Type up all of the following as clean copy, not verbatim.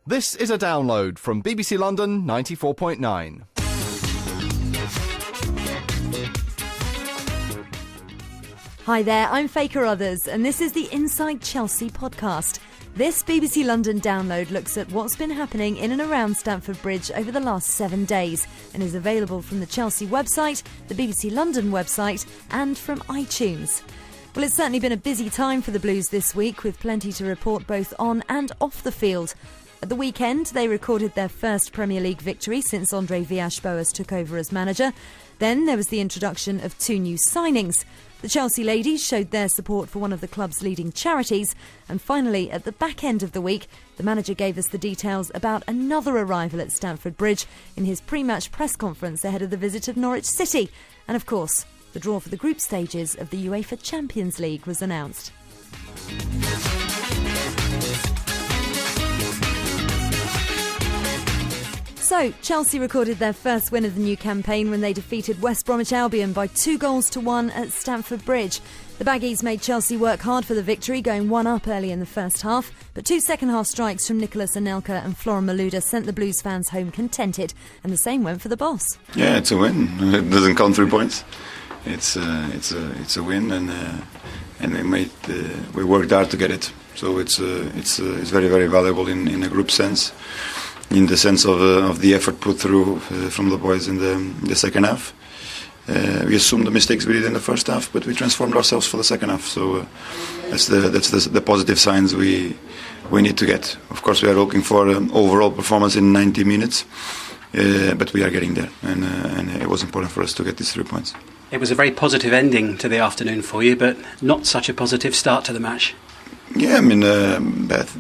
This is a download from BBC London 94.9. Hi there, I'm Faye Carruthers, and this is the Inside Chelsea podcast. This BBC London download looks at what's been happening in and around Stamford Bridge over the last 7 days and is available from the Chelsea website, the BBC London website and from iTunes. Well, it's certainly been a busy time for the Blues this week, with plenty to report both on and off the field. At the weekend, they recorded their first Premier League victory since Andre Villas-Boas took over as manager. Then there was the introduction of 2 new signings. The Chelsea ladies showed their support for one of the club's leading charities. And finally, at the back end of the week, the manager gave us the details about another arrival at Stamford Bridge in his pre-match press conference ahead of the visit of Norwich City. And of course, the draw for the group stages of the UEFA Champions League was announced. So, Chelsea recorded their first win of the new campaign when they defeated West Bromwich Albion by 2-1 at Stamford Bridge. The Baggies made Chelsea work hard for the victory, going 1-up early in the first half, but 2 second-half strikes from Nicolas Anelka and Florent Malouda sent the Blues fans home contented, and the same went for the boss. Yeah, it's a win. It doesn't count 3 points. It's a win, and we worked hard to get it. So it's very, very valuable in a group sense. In the sense of the effort put through from the boys in the second half. We assumed the mistakes we did in the first half, but we transformed ourselves for the second half. So that's the positive signs we need to get. Of course, we are looking for overall performance in 90 minutes, but we are getting there, and it was important for us to get these 3 points. It was a very positive ending to the afternoon for you, but not such a positive start to the match. Yeah, I mean,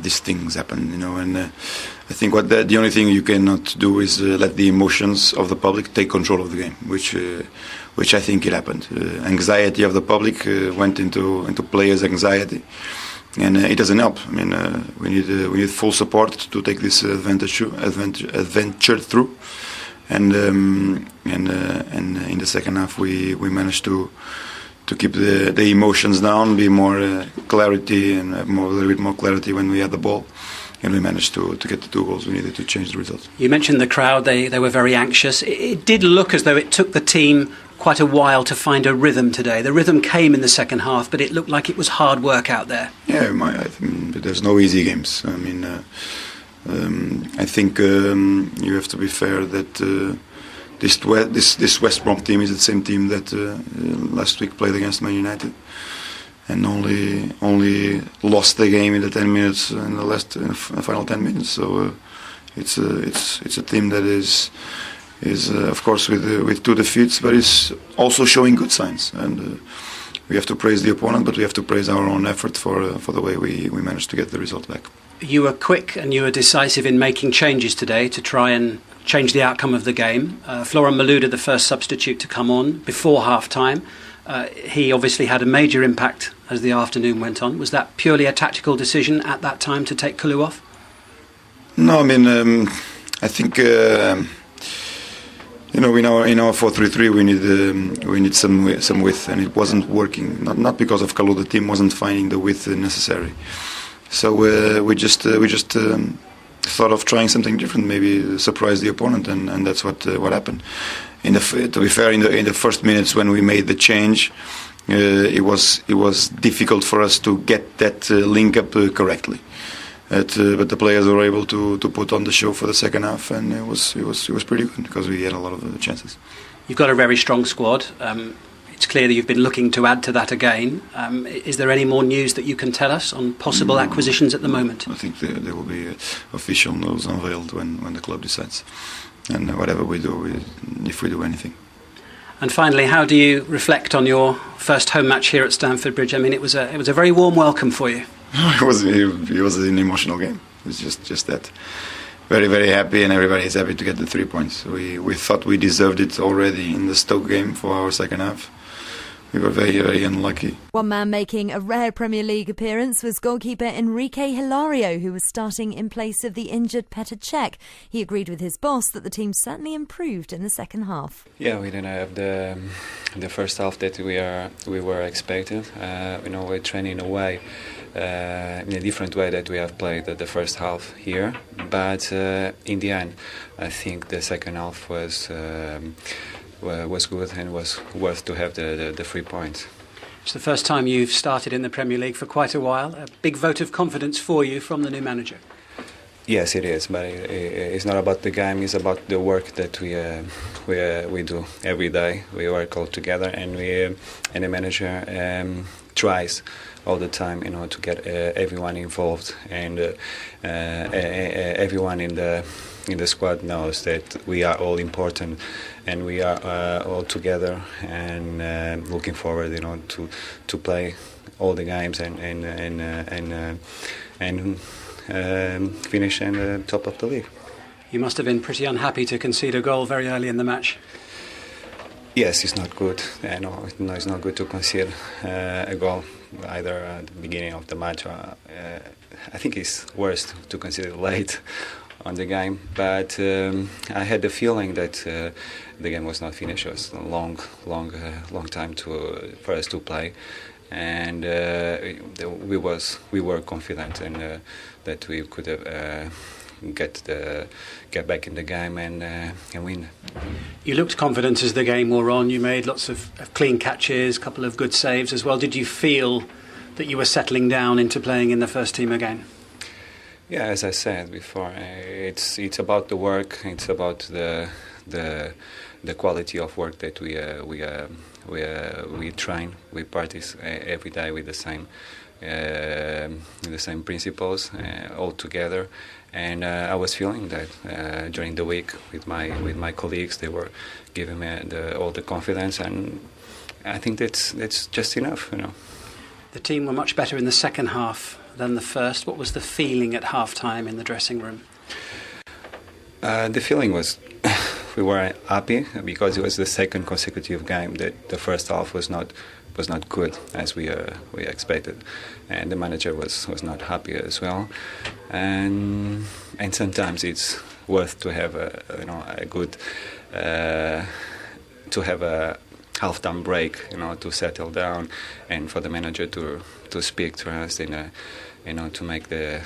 these things happen, and I think the only thing you cannot do is let the emotions of the public take control of the game, which I think it happened. Anxiety of the public went into players' anxiety, and it doesn't help. I mean, we need full support to take this adventure through, and in the second half we managed to keep the emotions down, be more clarity and have a little bit more clarity when we had the ball, and we managed to get the 2 goals we needed to change the result. You mentioned the crowd, they were very anxious. It did look as though it took the team quite a while to find a rhythm today. The rhythm came in the second half, but it looked like it was hard work out there. Yeah, I think there's no easy games. I mean, I think you have to be fair that This West Brom team is the same team that last week played against Man United, and only lost the game in the 10 minutes in the final 10 minutes. So it's a team that is of course with 2 defeats, but is also showing good signs. And we have to praise the opponent, but we have to praise our own effort for the way we managed to get the result back. You were quick and you were decisive in making changes today to try and change the outcome of the game. Florent Malouda, the first substitute to come on before half-time. He obviously had a major impact as the afternoon went on. Was that purely a tactical decision at that time to take Kulu off? No, I mean, I think in our 4-3-3 we need some width, and it wasn't working. Not because of Kulu, the team wasn't finding the width necessary. So we just thought of trying something different, maybe surprise the opponent, and that's what happened. To be fair, in the first minutes when we made the change, it was difficult for us to get that link up correctly. But the players were able to put on the show for the second half, and it was pretty good because we had a lot of chances. You've got a very strong squad. It's clear that you've been looking to add to that again. Is there any more news that you can tell us on possible acquisitions at the moment? I think there will be official news unveiled when the club decides, and whatever we do, if we do anything. And finally, how do you reflect on your first home match here at Stamford Bridge? I mean, it was a very warm welcome for you. It was an emotional game. It was just that. Very, very happy, and everybody is happy to get the 3 points. We thought we deserved it already in the Stoke game for our second half. we were very, very unlucky. One man making a rare Premier League appearance was goalkeeper Enrique Hilario, who was starting in place of the injured Petr Cech. He agreed with his boss that the team certainly improved in the second half. Yeah, we didn't have the first half that we were expecting. We're training away in a different way that we have played the first half here. But in the end, I think the second half was good and was worth to have the 3 points. It's the first time you've started in the Premier League for quite a while. A big vote of confidence for you from the new manager. Yes, it is, but it's not about the game. It's about the work that we do every day. We work all together, and the manager tries all the time, to get everyone involved, and everyone in the squad knows that we are all important, and we are all together, and looking forward, to play all the games and finish in the top of the league. You must have been pretty unhappy to concede a goal very early in the match. Yes, it's not good. It's not good to concede a goal either at the beginning of the match. I think it's worse to concede it late on the game. But I had the feeling that the game was not finished. It was a long time for us to play, and we were confident and that we could have get back in the game and win. You looked confident as the game wore on. You made lots of clean catches, a couple of good saves as well. Did you feel that you were settling down into playing in the first team again? Yeah, as I said before, it's about the work. It's about the quality of work that we train. We practice every day with the same principles all together. And I was feeling that during the week with my colleagues. They were giving me all the confidence, and I think that's just enough. The team were much better in the second half than the first. What was the feeling at half-time in the dressing room? The feeling was we were happy because it was the second consecutive game that the first half was not good as we expected, and the manager was not happy as well, and sometimes it's worth to have a good to have a half-time break, to settle down, and for the manager to speak to us to make the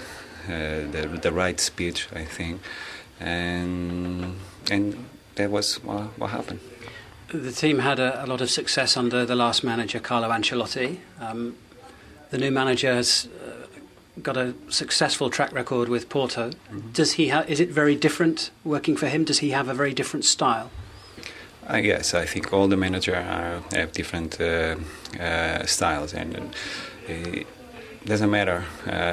right speech, I think, and that was what happened. The team had a lot of success under the last manager, Carlo Ancelotti. The new manager has got a successful track record with Porto. Mm-hmm. Is it very different working for him? Does he have a very different style? Yes, I think all the managers have different styles, and it doesn't matter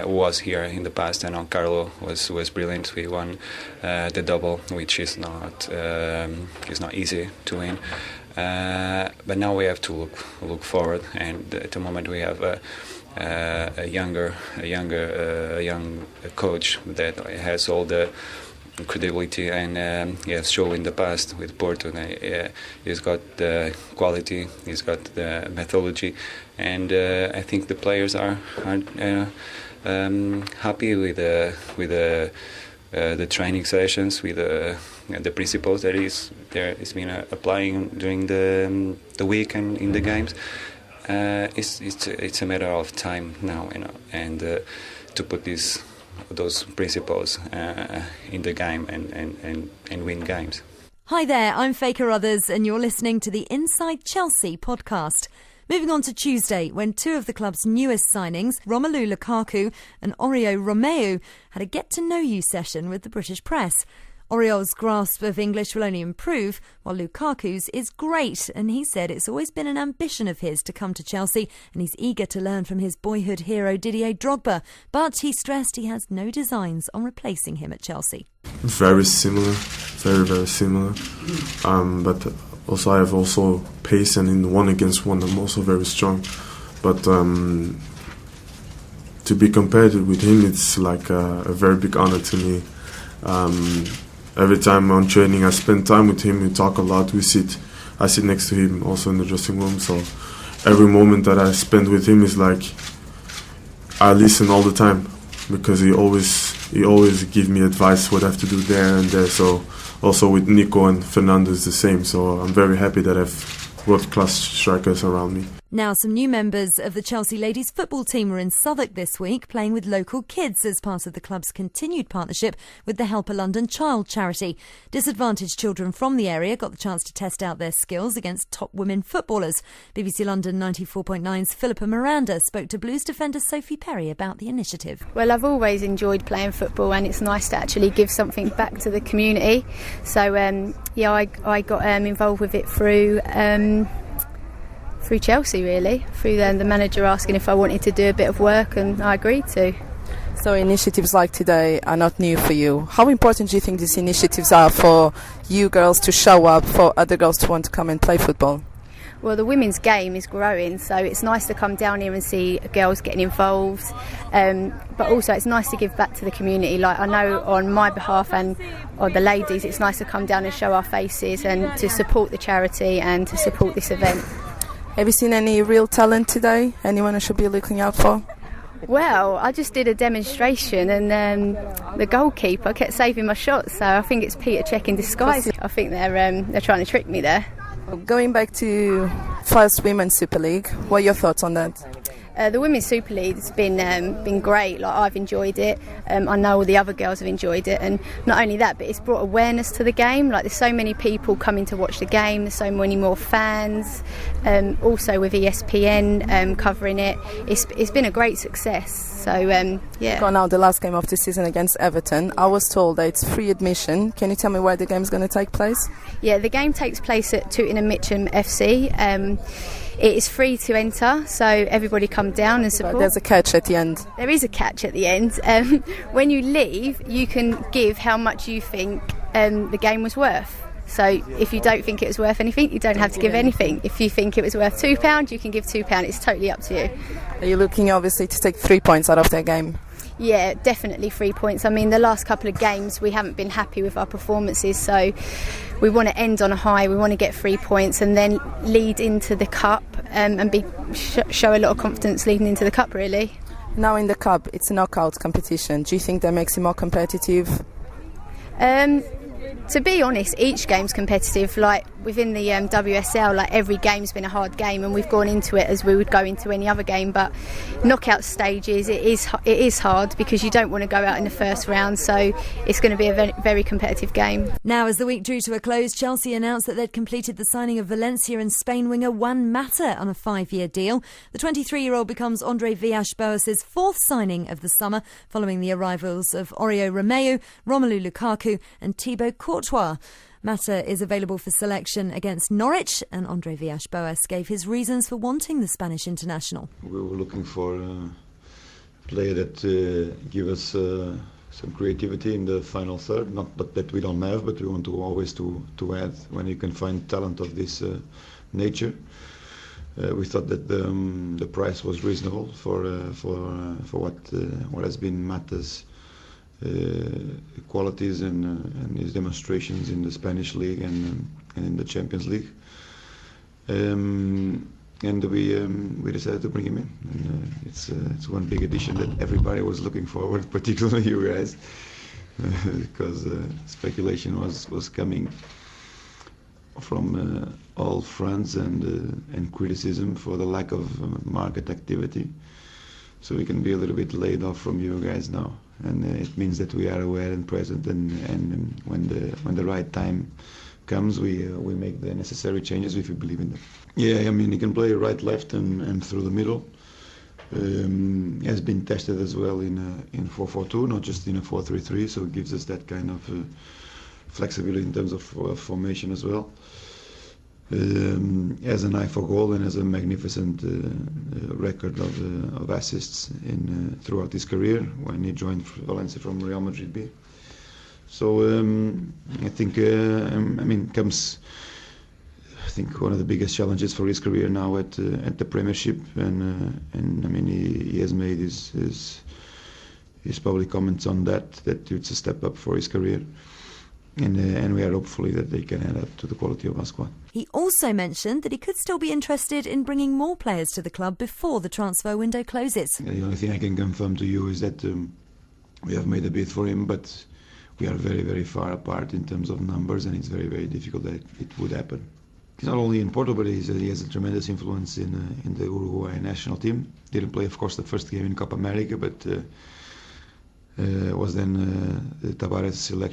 who was here in the past. I know Carlo was brilliant. We won the double, which is not easy to win. But now we have to look forward, and at the moment we have a young coach that has all the credibility, and he has shown in the past with Porto. He's got the quality, he's got the methodology, and I think the players are happy with the training sessions, with the principles that he's been applying during the week and in the games. It's a matter of time now, and to put those principles in the game and win games. Hi there, I'm Faye Carruthers, and you're listening to the Inside Chelsea podcast. Moving on to Tuesday, when two of the club's newest signings, Romelu Lukaku and Oriol Romeu, had a get-to-know-you session with the British press. Oriol's grasp of English will only improve, while Lukaku's is great, and he said it's always been an ambition of his to come to Chelsea, and he's eager to learn from his boyhood hero Didier Drogba, but he stressed he has no designs on replacing him at Chelsea. Very similar, very, very similar, but also I have pace, and in 1-against-1 I'm also very strong, but to be compared with him, it's like a very big honor to me. Every time on training I spend time with him, we talk a lot, I sit next to him also in the dressing room, so every moment that I spend with him is like I listen all the time, because he always give me advice what I have to do there and there. So also with Nico and Fernando is the same. So I'm very happy that I have world-class strikers around me. Now, some new members of the Chelsea ladies football team were in Southwark this week playing with local kids as part of the club's continued partnership with the Help a London Child charity. Disadvantaged children from the area got the chance to test out their skills against top women footballers. BBC London 94.9's Philippa Miranda spoke to Blues defender Sophie Perry about the initiative. Well, I've always enjoyed playing football, and it's nice to actually give something back to the community. So, I got involved with it through Chelsea, really, through the manager asking if I wanted to do a bit of work, and I agreed to. So initiatives like today are not new for you. How important do you think these initiatives are for you girls to show up, for other girls to want to come and play football? Well, the women's game is growing, so it's nice to come down here and see girls getting involved, but also it's nice to give back to the community. Like, I know on my behalf and on the ladies, it's nice to come down and show our faces and to support the charity and to support this event. Have you seen any real talent today? Anyone I should be looking out for? Well, I just did a demonstration, and the goalkeeper kept saving my shots, so I think it's Peter Cech in disguise. I think they're trying to trick me there. Going back to first Women's Super League, what are your thoughts on that? The Women's Super League has been great. Like, I've enjoyed it. I know all the other girls have enjoyed it, and not only that, but it's brought awareness to the game. Like, there's so many people coming to watch the game. There's so many more fans. Also with ESPN covering it, it's been a great success. So yeah. Got now the last game of the season against Everton. I was told that it's free admission. Can you tell me where the game's going to take place? Yeah, the game takes place at Tooting Mitcham FC. It is free to enter, so everybody come down and support. But there's a catch at the end. There is a catch at the end. When you leave, you can give how much you think the game was worth. So if you don't think it was worth anything, you don't have to give anything. If you think it was worth £2, you can give £2. It's totally up to you. Are you looking, obviously, to take 3 points out of that game? Yeah, definitely 3 points. I mean, the last couple of games we haven't been happy with our performances, so we want to end on a high. We want to get 3 points and then lead into the cup and show a lot of confidence leading into the cup, really. Now in the cup, it's a knockout competition. Do you think that makes it more competitive? To be honest, each game's competitive. Like within the WSL, like every game's been a hard game, and we've gone into it as we would go into any other game. But knockout stages, it is hard because you don't want to go out in the first round. So it's going to be a very, very competitive game. Now, as the week drew to a close, Chelsea announced that they'd completed the signing of Valencia and Spain winger Juan Mata on a 5-year deal. The 23-year-old becomes Andre Villas-Boas' fourth signing of the summer, following the arrivals of Oriol Romeu, Romelu Lukaku and Thibaut Courtois. Mata is available for selection against Norwich, and Andre Villas-Boas gave his reasons for wanting the Spanish international. We were looking for a player that give us some creativity in the final third. Not that we don't have, but we want to always to add when you can find talent of this nature. We thought that the price was reasonable for what has been Mata's qualities and his demonstrations in the Spanish league and in the Champions League, and we decided to bring him in. And, it's one big addition that everybody was looking forward, particularly you guys, because speculation was coming from all fronts and criticism for the lack of market activity. So we can be a little bit laid off from you guys now, and it means that we are aware and present, and when the right time comes, we make the necessary changes if we believe in them. Yeah, I mean, he can play right, left, and through the middle. He has been tested as well in 4-4-2, not just in a 4-3-3, so it gives us that kind of flexibility in terms of formation as well. Has an eye for goal and has a magnificent record of assists throughout his career when he joined Valencia from Real Madrid B. So I think comes I think one of the biggest challenges for his career now at the Premiership, and I mean he has made his public comments on that it's a step up for his career. and we are hopefully that they can add up to the quality of our squad. He also mentioned that he could still be interested in bringing more players to the club before the transfer window closes. The only thing I can confirm to you is that we have made a bid for him, but we are very, very far apart in terms of numbers, and it's very, very difficult that it would happen. He's not only in Porto, but he has a tremendous influence in the Uruguay national team. Didn't play, of course, the first game in Copa America, but was then the Tavares selection.